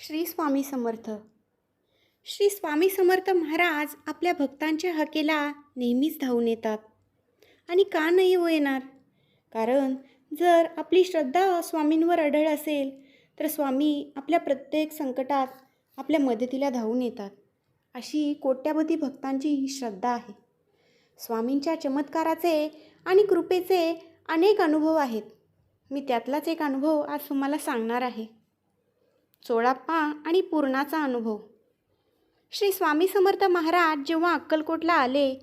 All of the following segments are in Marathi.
श्री स्वामी समर्थ. श्री स्वामी समर्थ महाराज आपल्या भक्तांच्या हाकेला नेहमीच धावून येतात. आणि का नाही हो येणार? कारण जर आपली श्रद्धा स्वामींवर अढळ असेल तर स्वामी आपल्या प्रत्येक संकटात आपल्या मदतीला धावून येतात. अशी कोट्यावधी भक्तांची ही श्रद्धा आहे. स्वामींच्या चमत्काराचे आणि कृपेचे अनेक अनुभव आहेत. मी त्यातलाच एक अनुभव आज तुम्हाला सांगणार आहे. चोळाप्पा आणि पूर्णाचा अनुभव. श्री स्वामी समर्थ महाराज जेव्हा अक्कलकोटला आले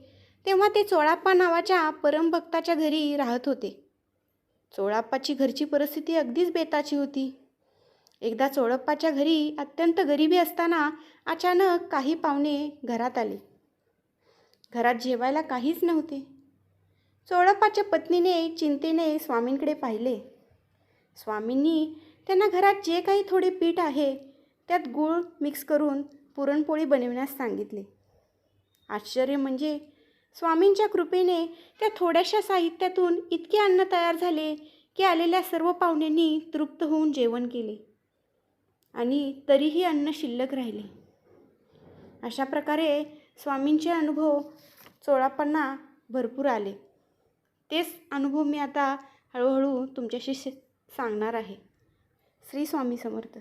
तेव्हा ते चोळाप्पा नावाच्या परमभक्ताच्या घरी राहत होते. चोळाप्पाची घरची परिस्थिती अगदीच बेताची होती. एकदा चोळप्पाच्या घरी अत्यंत गरिबी असताना अचानक काही पाहुणे घरात आले. घरात जेवायला काहीच नव्हते. चोळप्पाच्या पत्नीने चिंतेने स्वामींकडे पाहिले. स्वामींनी त्यांना घरात जे काही थोडे पीठ आहे त्यात गूळ मिक्स करून पुरणपोळी बनविण्यास सांगितले. आश्चर्य म्हणजे स्वामींच्या कृपेने त्या थोड्याशा साहित्यातून इतके अन्न तयार झाले की आलेल्या सर्व पाहुण्यांनी तृप्त होऊन जेवण केले आणि तरीही अन्न शिल्लक राहिले. अशा प्रकारे स्वामींचे अनुभव चोळाप्पांना भरपूर आले. तेच अनुभव मी आता हळूहळू तुमच्याशी सांगणार आहे. श्री स्वामी समर्थ.